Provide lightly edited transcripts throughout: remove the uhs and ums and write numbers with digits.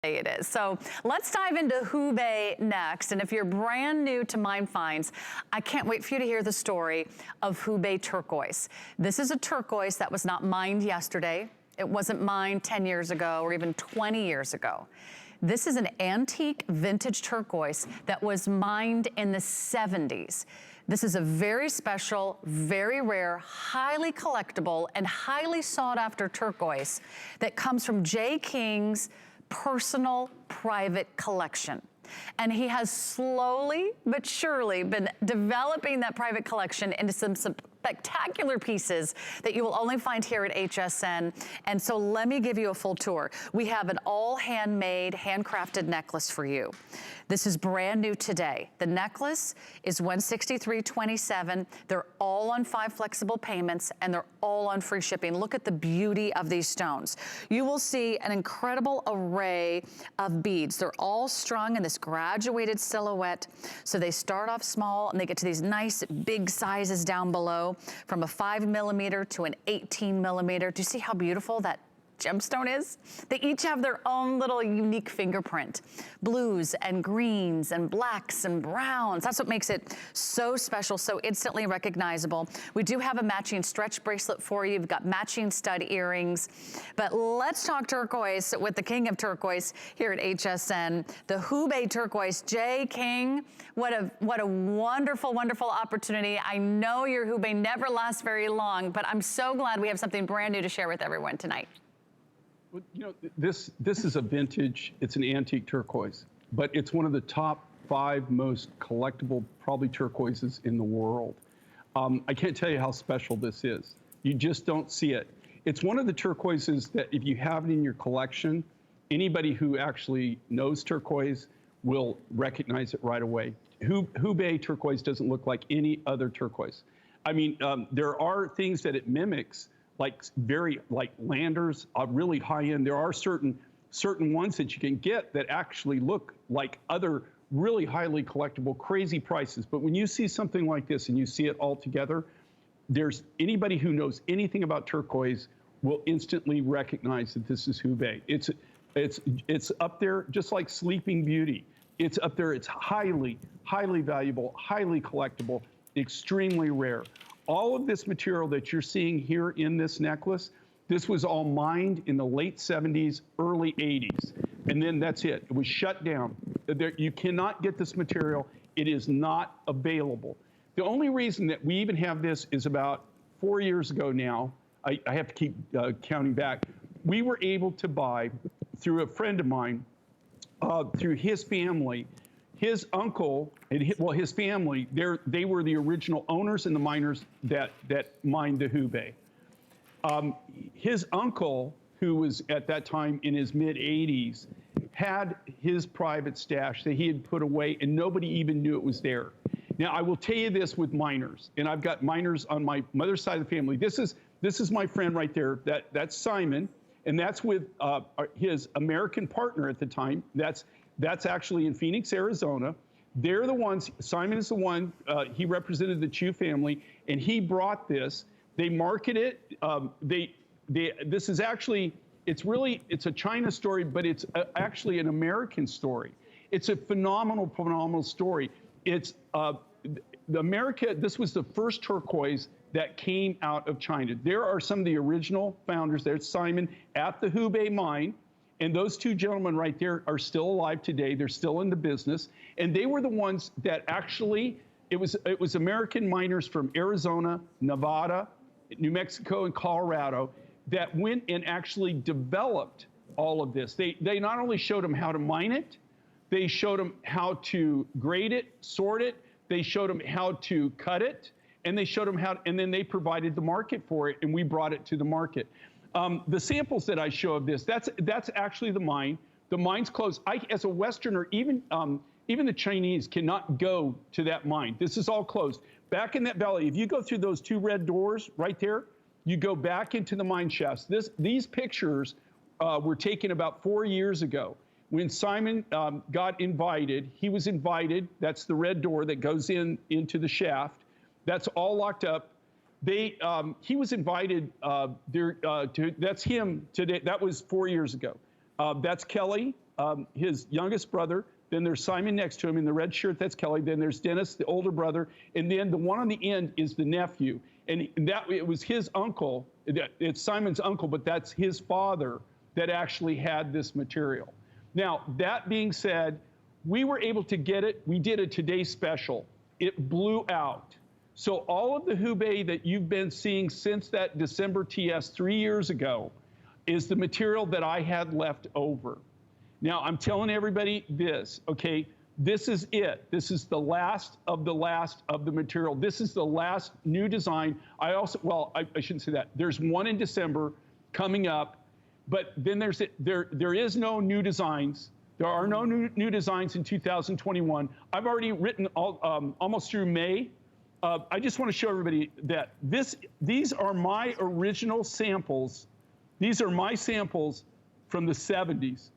It is. So let's dive into Hubei next. And if you're brand new to Mine Finds, I can't wait for you to hear the story of Hubei Turquoise. This is a turquoise that was not mined yesterday. It wasn't mined 10 years ago or even 20 years ago. This is an antique vintage turquoise that was mined in the 70s. This is a very special, very rare, highly collectible, and highly sought after turquoise that comes from Jay King's personal private collection. And he has slowly but surely been developing that private collection into some spectacular pieces that you will only find here at HSN. And so let me give you a full tour. We have an all handmade, handcrafted necklace for you. This is brand new today. The necklace is $163.27. They're all on 5 flexible payments and they're all on free shipping. Look at the beauty of these stones. You will see an incredible array of beads. They're all strung in this graduated silhouette. So they start off small and they get to these nice big sizes down below, from a 5mm to an 18mm. Do you see how beautiful that gemstone is? They each have their own little unique fingerprint. Blues and greens and blacks and browns. That's what makes it so special, so instantly recognizable. We do have a matching stretch bracelet for you. We've got matching stud earrings. But let's talk turquoise with the king of turquoise here at HSN, the Hubei Turquoise. Jay King, what a wonderful, wonderful opportunity. I know your Hubei never lasts very long, but I'm so glad we have something brand new to share with everyone tonight. Well, you know, this is a vintage, it's an antique turquoise, but it's one of the top 5 most collectible, probably turquoises in the world. I can't tell you how special this is. You just don't see it. It's one of the turquoises that if you have it in your collection, anybody who actually knows turquoise will recognize it right away. Hubei turquoise doesn't look like any other turquoise. I mean, there are things that it mimics, like landers, really high end. There are certain ones that you can get that actually look like other really highly collectible, crazy prices. But when you see something like this and you see it all together, there's anybody who knows anything about turquoise will instantly recognize that this is Hubei. It's up there just like Sleeping Beauty. It's up there. It's highly, highly valuable, highly collectible, extremely rare. All of this material that you're seeing here in this necklace, this was all mined in the late 70s, early 80s. And then that's it. It was shut down. You cannot get this material. It is not available. The only reason that we even have this is about 4 years ago now. I have to keep counting back. We were able to buy, through a friend of mine, through his family, his uncle and his family, they were the original owners and the miners that mined the Hubei. His uncle, who was at that time in his mid-80s, had his private stash that he had put away and nobody even knew it was there. Now, I will tell you this with miners, and I've got miners on my mother's side of the family. This is my friend right there. That's Simon, and that's with his American partner at the time. That's actually in Phoenix, Arizona. They're the ones, Simon is the one, he represented the Chu family, and he brought this. They market it. This is actually, it's a China story, but it's actually an American story. It's a phenomenal, phenomenal story. It's, this was the first turquoise that came out of China. There are some of the original founders. There's Simon at the Hubei mine. And those two gentlemen right there are still alive today. They're still in the business. And they were the ones that actually, it was American miners from Arizona, Nevada, New Mexico, and Colorado that went and actually developed all of this. They not only showed them how to mine it, they showed them how to grade it, sort it, they showed them how to cut it, and they showed them how, and then they provided the market for it, and we brought it to the market. The samples that I show of this, that's actually the mine. The mine's closed. As a Westerner, even the Chinese cannot go to that mine. This is all closed. Back in that valley, if you go through those 2 red doors right there, you go back into the mine shafts. These pictures were taken about 4 years ago. When Simon got invited, he was invited. That's the red door that goes into the shaft. That's all locked up. He was invited that's him today. That was 4 years ago. That's Kelly. his youngest brother. Then there's Simon next to him in the red shirt, that's Kelly. Then there's Dennis, the older brother. And then the one on the end is the nephew. And it was his uncle, it's Simon's uncle, but that's his father that actually had this material. Now, that being said, we were able to get it. We did a Today special. It blew out. So all of the Hubei that you've been seeing since that December TS 3 years ago is the material that I had left over. Now, I'm telling everybody this, okay? This is it. This is the last of the material. This is the last new design. I also, well, I shouldn't say that. There's one in December coming up, but then there is no new designs. There are no new designs in 2021. I've already written almost through May. I just want to show everybody that these are my original samples. These are my samples from the 70s.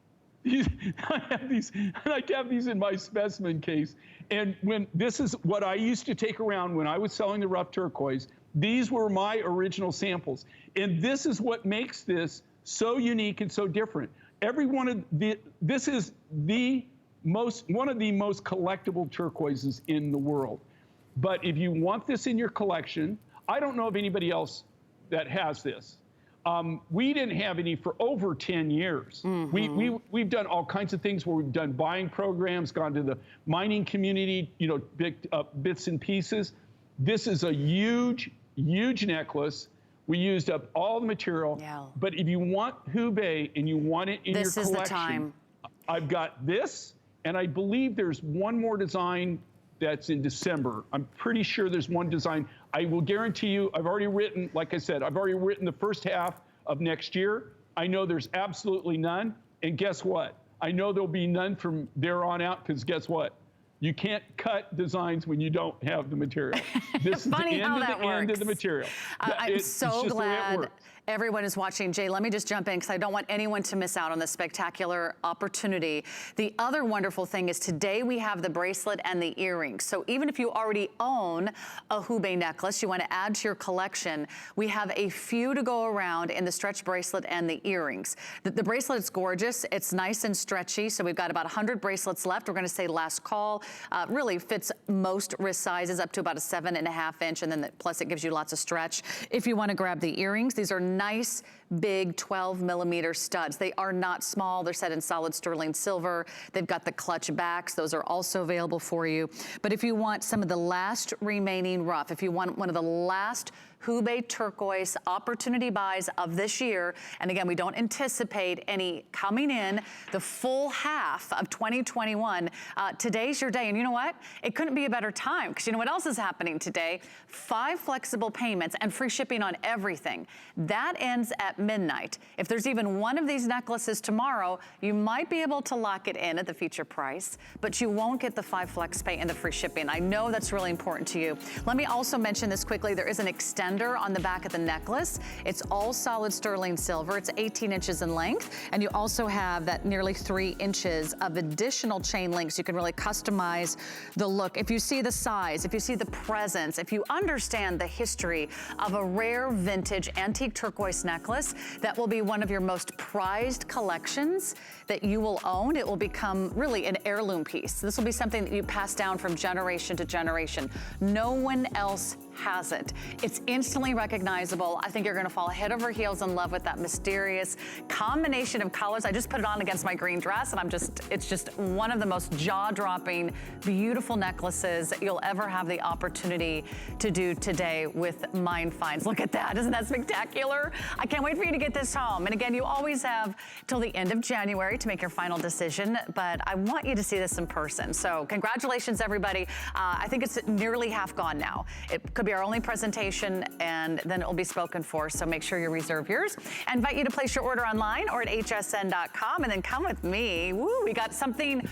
I have these in my specimen case. And this is what I used to take around when I was selling the rough turquoise. These were my original samples. And this is what makes this so unique and so different. This is one of the most collectible turquoises in the world. But if you want this in your collection, I don't know of anybody else that has this. We didn't have any for over 10 years. Mm-hmm. We've done all kinds of things where we've done buying programs, gone to the mining community, picked up bits and pieces. This is a huge, huge necklace. We used up all the material. Yeah. But if you want Hubei and you want it in your collection, this is the time. I've got this, and I believe there's one more design that's in December. I'm pretty sure there's one design. I will guarantee you, I've already written, like I said, I've already written the first half of next year. I know there's absolutely none. And guess what? I know there'll be none from there on out, because guess what? You can't cut designs when you don't have the material. This is the end of the material. I'm so glad everyone is watching. Jay, let me just jump in, because I don't want anyone to miss out on this spectacular opportunity. The other wonderful thing is today we have the bracelet and the earrings. So even if you already own a Hubei necklace, you want to add to your collection, we have a few to go around in the stretch bracelet and the earrings. The bracelet is gorgeous. It's nice and stretchy. So we've got about 100 bracelets left. We're going to say last call. Really fits most wrist sizes up to about a 7.5 inch, and then plus it gives you lots of stretch. If you want to grab the earrings, these are nice, big 12mm studs. They are not small. They're set in solid sterling silver. They've got the clutch backs. Those are also available for you. But if you want some of the last remaining rough, if you want one of the last Hubei Turquoise opportunity buys of this year, and again, we don't anticipate any coming in the full half of 2021. Today's your day, and you know what? It couldn't be a better time, because you know what else is happening today? 5 flexible payments and free shipping on everything. That ends at midnight. If there's even one of these necklaces tomorrow, you might be able to lock it in at the feature price, but you won't get the 5 flex pay and the free shipping. I know that's really important to you. Let me also mention this quickly. There is an extender on the back of the necklace. It's all solid sterling silver. It's 18 inches in length, and you also have that nearly 3 inches of additional chain links. You can really customize the look. If you see the size, if you see the presence, if you understand the history of a rare vintage antique turquoise necklace, that will be one of your most prized collections that you will own. It will become really an heirloom piece. This will be something that you pass down from generation to generation. No one else has it. It's instantly recognizable. I think you're going to fall head over heels in love with that mysterious combination of colors. I just put it on against my green dress, and it's just one of the most jaw-dropping, beautiful necklaces you'll ever have the opportunity to do today with Mine Finds. Look at that. Isn't that spectacular? I can't wait for you to get this home. And again, you always have till the end of January to make your final decision, but I want you to see this in person. So congratulations, everybody. I think it's nearly half gone now. It could be our only presentation, and then it will be spoken for, so make sure you reserve yours. I invite you to place your order online or at hsn.com, and then come with me. Woo, we got something